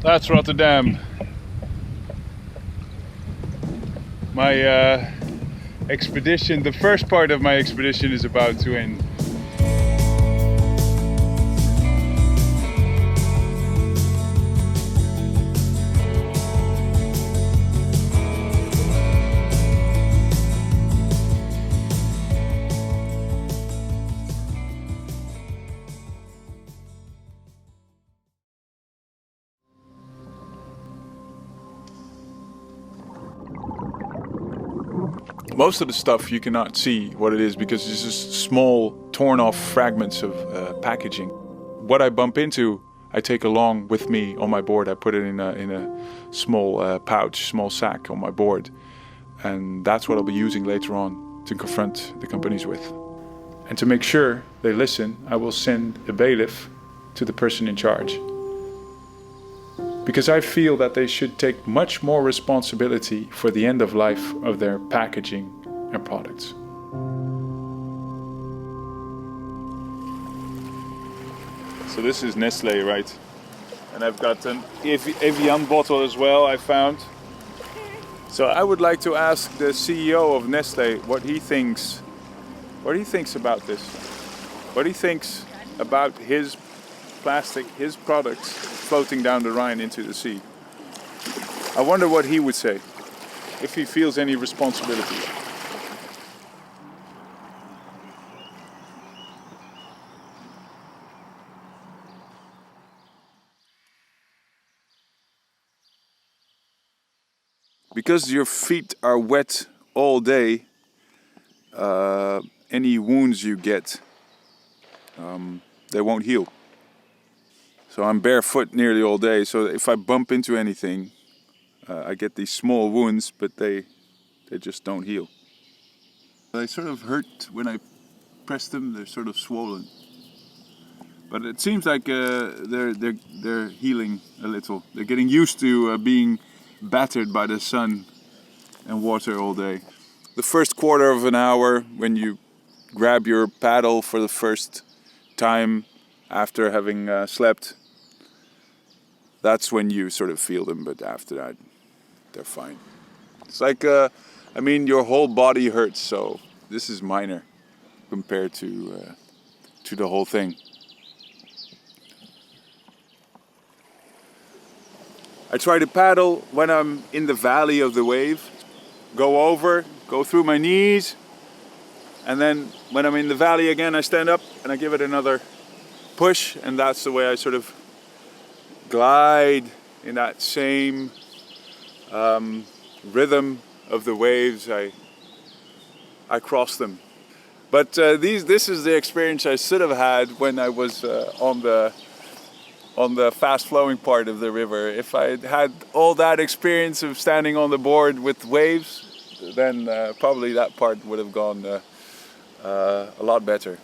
That's Rotterdam. My expedition, the first part of my expedition is about to end. Most of the stuff you cannot see what it is because it's just small torn off fragments of packaging. What I bump into, I take along with me on my board. I put it in a small pouch, small sack on my board. And that's what I'll be using later on to confront the companies with. And to make sure they listen, I will send a bailiff to the person in charge. Because I feel that they should take much more responsibility for the end of life of their packaging and products. So this is Nestlé, right? And I've got an Evian bottle as well, I found. So I would like to ask the CEO of Nestlé what he thinks about this. What he thinks about his plastic, his products floating down the Rhine into the sea. I wonder what he would say, if he feels any responsibility. Because your feet are wet all day, any wounds you get, they won't heal. So I'm barefoot nearly all day, so if I bump into anything, I get these small wounds, but they just don't heal. They sort of hurt when I press them, they're sort of swollen. But it seems like they're healing a little. They're getting used to being battered by the sun and water all day. The first quarter of an hour when you grab your paddle for the first time after having slept, that's when you sort of feel them, but after that, they're fine. It's like, your whole body hurts, so this is minor compared to the whole thing. I try to paddle when I'm in the valley of the wave, go through my knees, and then when I'm in the valley again, I stand up and I give it another push, and that's the way I sort of glide in that same rhythm of the waves. I cross them. But this is the experience I should have had when I was on the fast flowing part of the river. If I had all that experience of standing on the board with waves, then probably that part would have gone a lot better.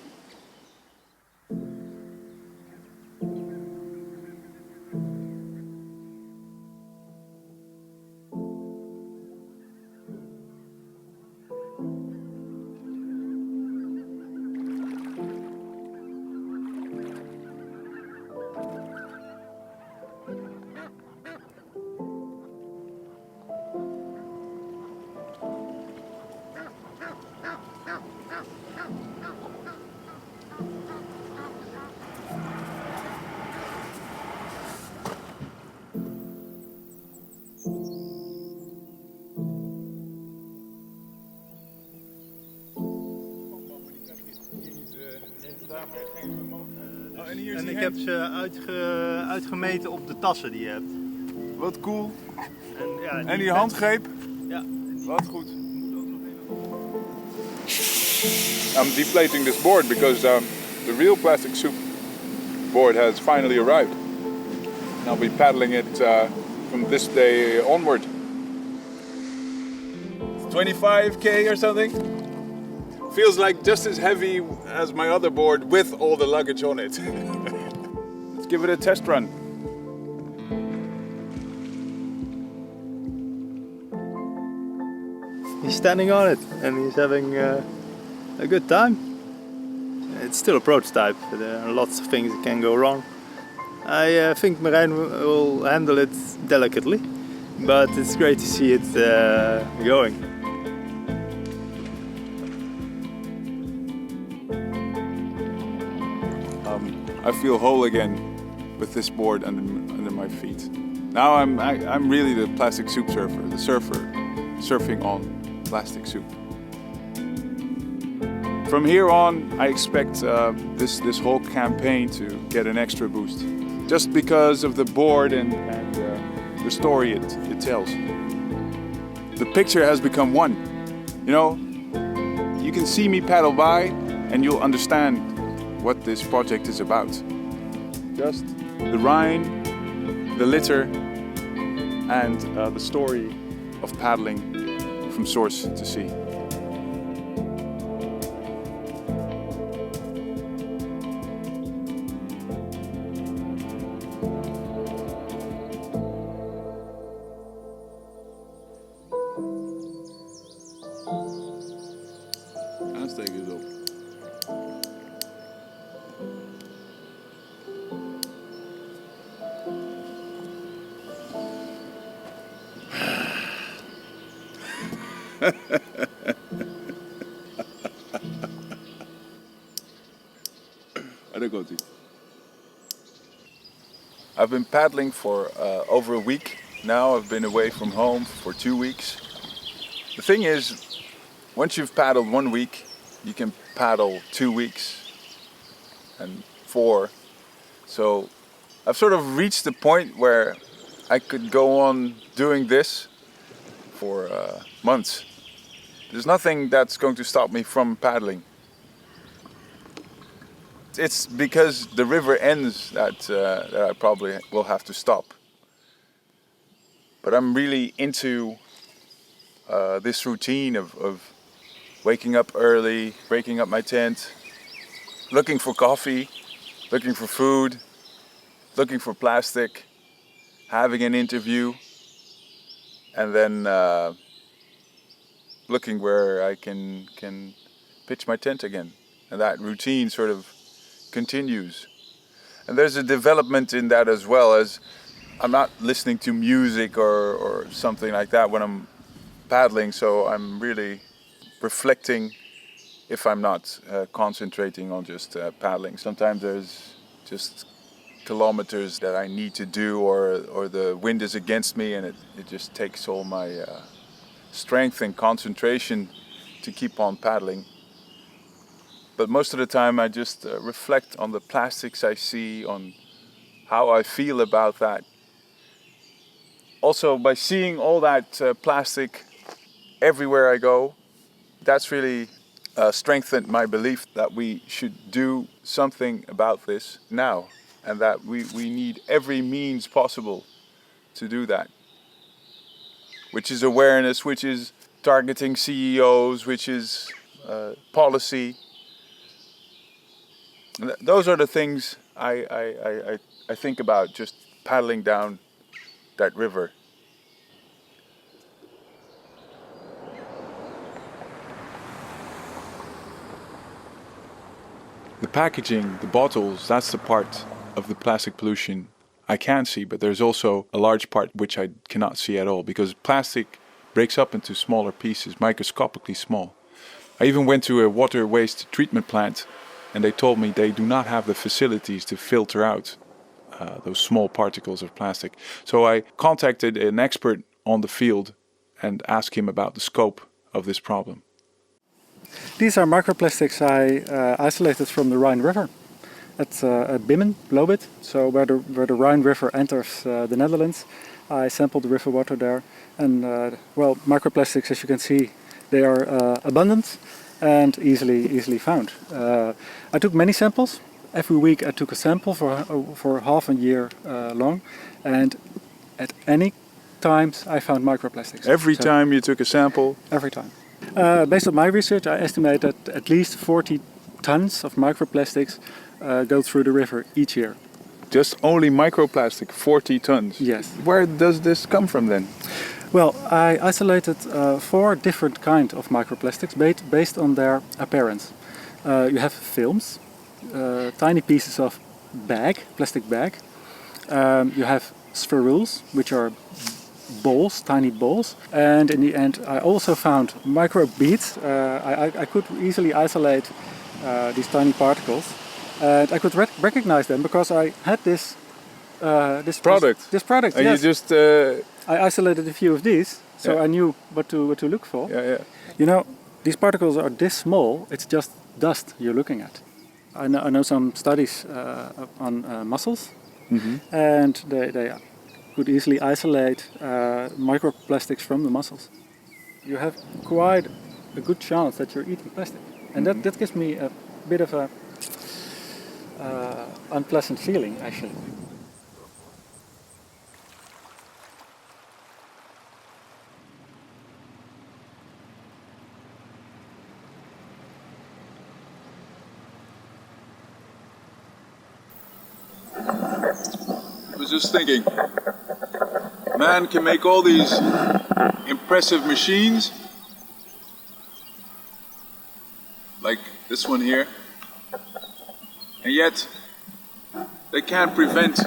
En ik heb ze uitgemeten op de tassen die je hebt. Wat cool. En die handgreep? Ja. Wat goed. I'm deflating this board because the real plastic soup board has finally arrived. And I'll be paddling it from this day onward. 25k or something. Feels like just as heavy as my other board with all the luggage on it. Let's give it a test run. He's standing on it and he's having a good time. It's still a prototype, but there are lots of things that can go wrong. I think Merijn will handle it delicately, but it's great to see it going. I feel whole again with this board under my feet. Now I'm really the plastic soup surfer, the surfer surfing on plastic soup. From here on, I expect this whole campaign to get an extra boost, just because of the board and the story it tells. The picture has become one. You know, you can see me paddle by, and you'll understand what this project is about. Just the Rhine, the litter, and the story of paddling from source to sea. Aansteek is op. Daar komt hij. I've been paddling for over a week now. I've been away from home for 2 weeks. The thing is, once you've paddled 1 week, you can paddle 2 weeks and 4. So I've sort of reached the point where I could go on doing this for months. There's nothing that's going to stop me from paddling. It's because the river ends that I probably will have to stop. But I'm really into this routine of waking up early, breaking up my tent, looking for coffee, looking for food, looking for plastic, having an interview, and then looking where I can pitch my tent again. And that routine sort of continues. And there's a development in that as well, as I'm not listening to music or something like that when I'm paddling, so I'm really reflecting if I'm not concentrating on just paddling. Sometimes there's just kilometers that I need to do, or the wind is against me, and it just takes all my strength and concentration to keep on paddling. But most of the time I just reflect on the plastics I see, on how I feel about that. Also, by seeing all that plastic everywhere I go, that's really strengthened my belief that we should do something about this now, and that we need every means possible to do that. Which is awareness, which is targeting CEOs, which is policy. And those are the things I think about just paddling down that river. The packaging, the bottles, that's the part of the plastic pollution I can see, but there's also a large part which I cannot see at all, because plastic breaks up into smaller pieces, microscopically small. I even went to a water waste treatment plant, and they told me they do not have the facilities to filter out those small particles of plastic. So I contacted an expert on the field and asked him about the scope of this problem. These are microplastics I isolated from the Rhine River at Bimmen, Lobit, so where the Rhine River enters the Netherlands. I sampled the river water there, and well, microplastics, as you can see, they are abundant and easily found. I took many samples. Every week I took a sample for half a year long, and at any times I found microplastics. Every time you took a sample? Every time. Based on my research, I estimate that at least 40 tons of microplastics go through the river each year. Just only microplastic, 40 tons? Yes. Where does this come from then? Well, I isolated 4 different kinds of microplastics based on their appearance. You have films, tiny pieces of plastic bag, You have spherules, which are balls, tiny balls. And in the end, I also found micro beads. I could easily isolate these tiny particles. And I could recognize them because I had this product. This product, And yes. you just... I isolated a few of these, so I knew what to look for. Yeah. You know, these particles are this small, it's just dust you're looking at. I know some studies on mussels, and they could easily isolate microplastics from the mussels. You have quite a good chance that you're eating plastic. And that gives me a bit of a unpleasant feeling, actually. I was just thinking, man can make all these impressive machines, like this one here, and yet they can't prevent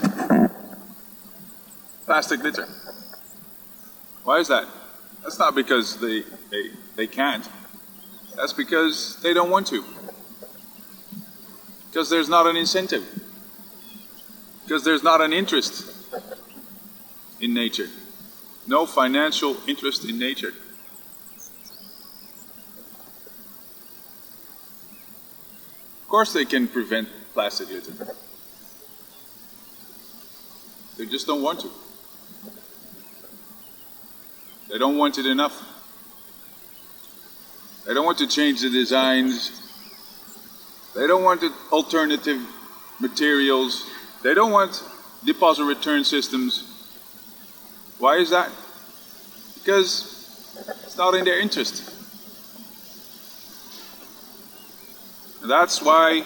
plastic litter. Why is that? That's not because they can't. That's because they don't want to. Because there's not an incentive. Because there's not an interest in nature. No financial interest in nature. Of course they can prevent plastic litter. They just don't want to. They don't want it enough. They don't want to change the designs. They don't want alternative materials. They don't want deposit return systems. Why is that? Because it's not in their interest. And that's why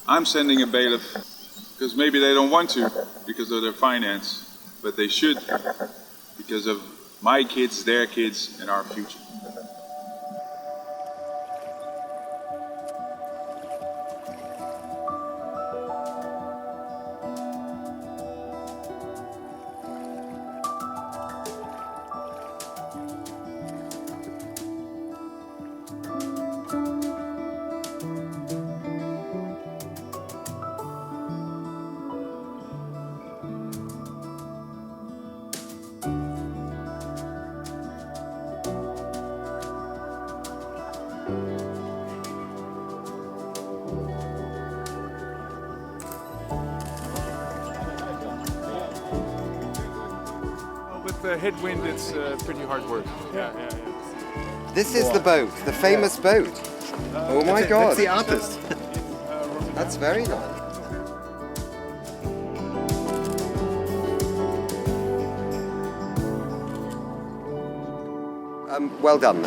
I'm sending a bailiff. Because maybe they don't want to because of their finance, but they should because of my kids, their kids, and our future. With the headwind, it's pretty hard work. Yeah. This is the boat, the famous boat. Oh my God. That's the artist. That's very nice. Well done.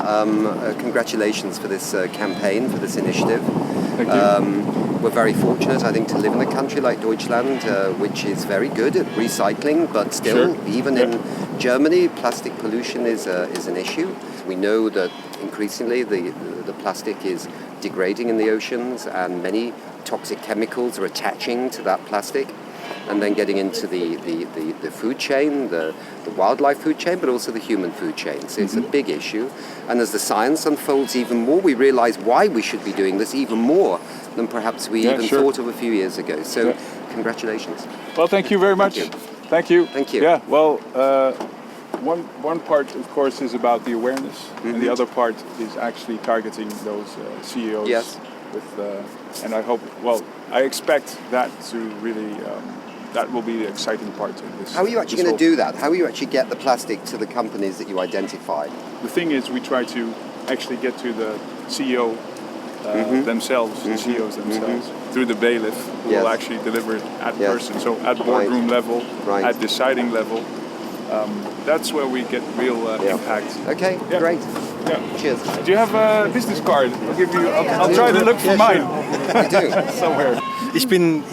Congratulations for this campaign, for this initiative. Thank you. We're very fortunate, I think, to live in a country like Deutschland, which is very good at recycling, but still, even in Germany, plastic pollution is an issue. We know that increasingly the plastic is degrading in the oceans, and many toxic chemicals are attaching to that plastic and then getting into the food chain, the wildlife food chain, but also the human food chain. So it's a big issue. And as the science unfolds even more, we realize why we should be doing this even more than perhaps we thought of a few years ago. So congratulations. Well, thank you very much. Thank you. Thank you. Yeah, well, one part, of course, is about the awareness, and the other part is actually targeting those CEOs. Yes. And I hope, I expect that to really, that will be the exciting part of this. How are you actually going to do that? How will you actually get the plastic to the companies that you identify? The thing is, we try to actually get to the CEO themselves, the CEOs themselves, through the bailiff, who will actually deliver it at person. So at boardroom level, at deciding level, that's where we get real impact. Okay, great. Yeah. Cheers. Do you have a business card? I'll give you. I'll try to look for mine. You do. Somewhere. Ich bin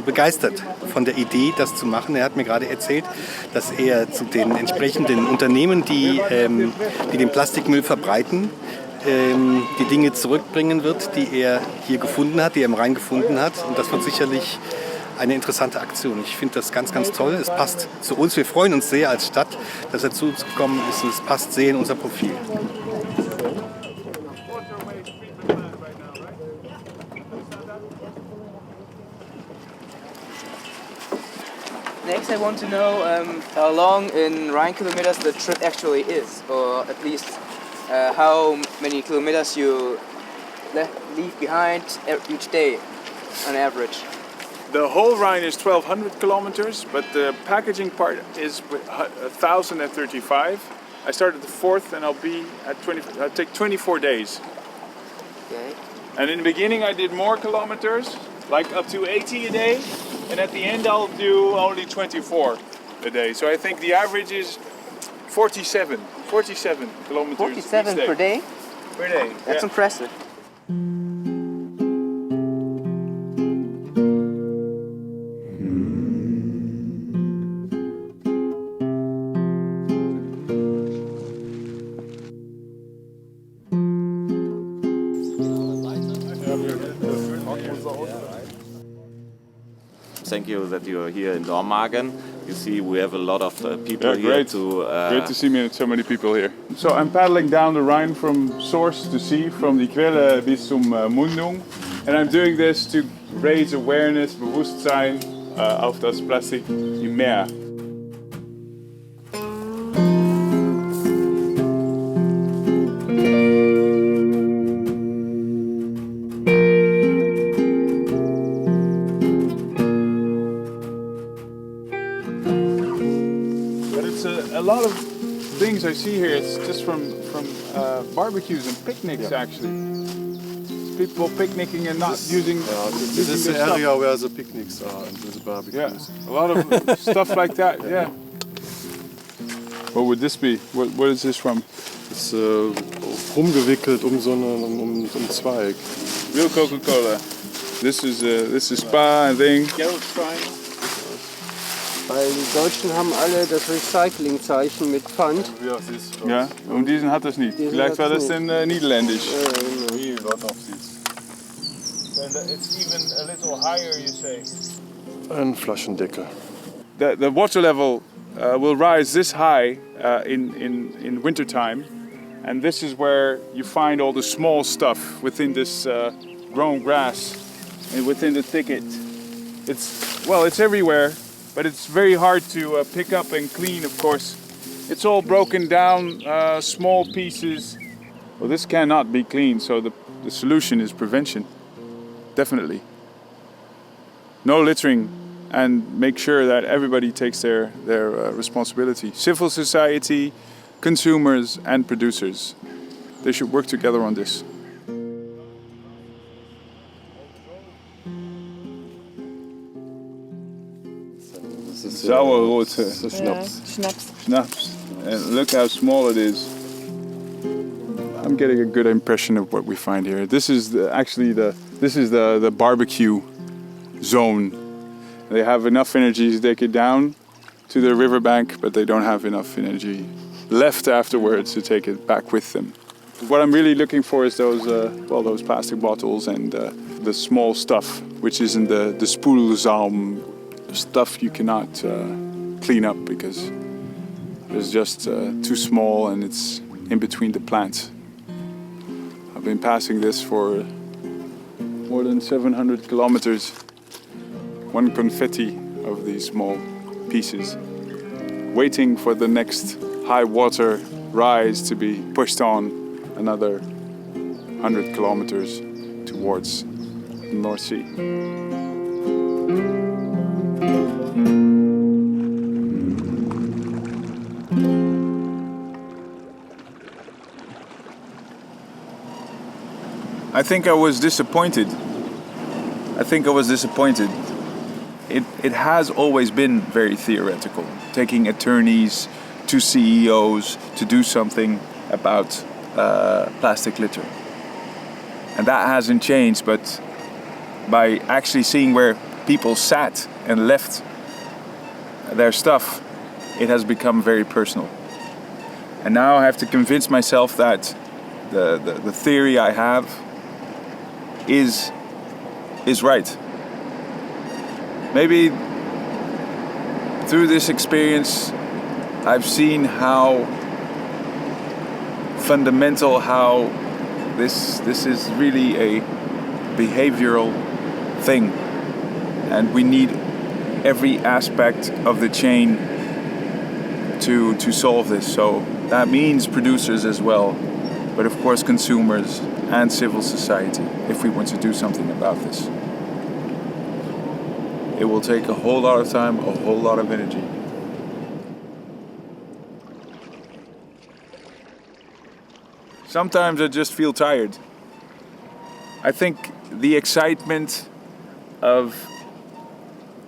begeistert von der Idee, das zu machen. Er hat mir gerade erzählt, dass er zu den entsprechenden Unternehmen, die den Plastikmüll verbreiten, die Dinge zurückbringen wird, die er hier gefunden hat, die er im Rhein gefunden hat. Und das wird sicherlich eine interessante Aktion. Ich finde das ganz, ganz toll. Es passt zu uns. Wir freuen uns sehr als Stadt, dass er zu uns gekommen ist. Und es passt sehr in unser Profil. Next, I want to know how long in Rhine kilometers the trip actually is, or at least how many kilometers you leave behind each day, on average. The whole Rhine is 1,200 kilometers, but the packaging part is 1,035. I started the 4th, and I'll be at 20. I'll take 24 days. Okay. And in the beginning, I did more kilometers, like up to 80 a day, and at the end, I'll do only 24 a day. So I think the average is 47 kilometers. 47 each per day? Per day. That's yeah. impressive. Thank you that you are here in Dormagen. You see, we have a lot of people here great. to. Great to see so many people here. So I'm paddling down the Rhine from source to sea, from die Quelle bis zum Mundung. And I'm doing this to raise awareness, Bewusstsein auf das Plastik im Meer. A lot of things I see here, it's just from barbecues and picnics actually. It's people picnicking and not using. This is the area where the picnics are and the barbecues. Yeah, a lot of stuff like that. Yeah. What would this be? What is this from? Es ist rumgewickelt so einen Zweig. Real Coca-Cola. This is Spa and thing. Weil die Deutschen haben alle das Recyclingzeichen mit Pfand. Ja, und diesen hat das nicht. Vielleicht war das dann niederländisch. It's even a little higher, you say. Ein Flaschendeckel. The water level will rise this high in wintertime, and this is where you find all the small stuff within this grown grass and within the thicket. It's everywhere. But it's very hard to pick up and clean, of course. It's all broken down, small pieces. Well, this cannot be cleaned, so the solution is prevention. Definitely. No littering, and make sure that everybody takes their responsibility. Civil society, consumers and producers. They should work together on this. Sauerrote. Schnapps. And look how small it is. I'm getting a good impression of what we find here. This is the barbecue zone. They have enough energy to take it down to the riverbank, but they don't have enough energy left afterwards to take it back with them. What I'm really looking for is those plastic bottles and the small stuff, which is in the spoelzalm, stuff you cannot clean up because it's just too small and it's in between the plants. I've been passing this for more than 700 kilometers. One confetti of these small pieces, waiting for the next high water rise to be pushed on another 100 kilometers towards the Northsea. I think I was disappointed. It has always been very theoretical, taking attorneys to CEOs to do something about plastic litter. And that hasn't changed, but by actually seeing where people sat and left their stuff, it has become very personal. And now I have to convince myself that the theory I have is right. Maybe through this experience I've seen how fundamental, how this is really a behavioral thing, and we need every aspect of the chain to solve this. So that means producers as well, but of course consumers and civil society, if we want to do something about this. It will take a whole lot of time, a whole lot of energy. Sometimes I just feel tired. I think the excitement of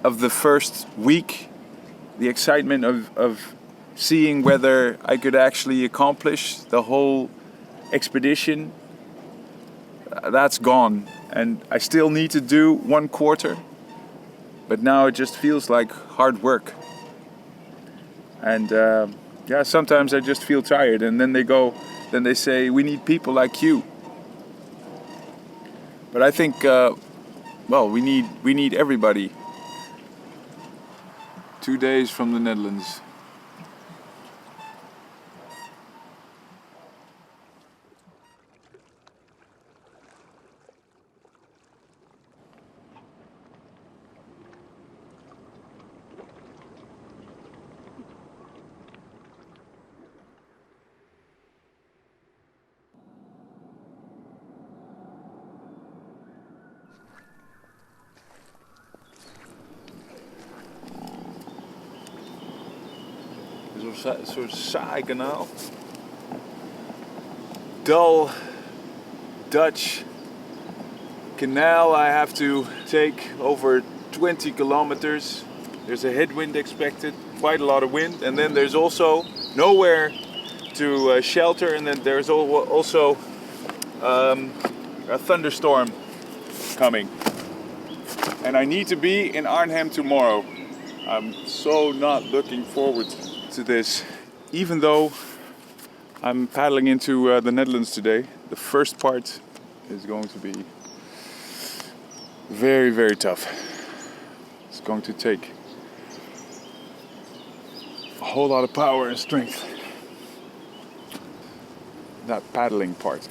the first week, the excitement of seeing whether I could actually accomplish the whole expedition, that's gone. And I still need to do 1 quarter, but now it just feels like hard work. And yeah, sometimes I just feel tired, and then they say, we need people like you. But I think, well, we need everybody. 2 days from the Netherlands. Een soort saai kanaal. Dull Dutch canal I have to take over 20 kilometers. There's a headwind expected, quite a lot of wind, and then there's also nowhere to shelter, and then there's also a thunderstorm coming. And I need to be in Arnhem tomorrow. I'm so not looking forward to this. Even though I'm paddling into the Netherlands today, the first part is going to be very, very tough. It's going to take a whole lot of power and strength. That paddling part.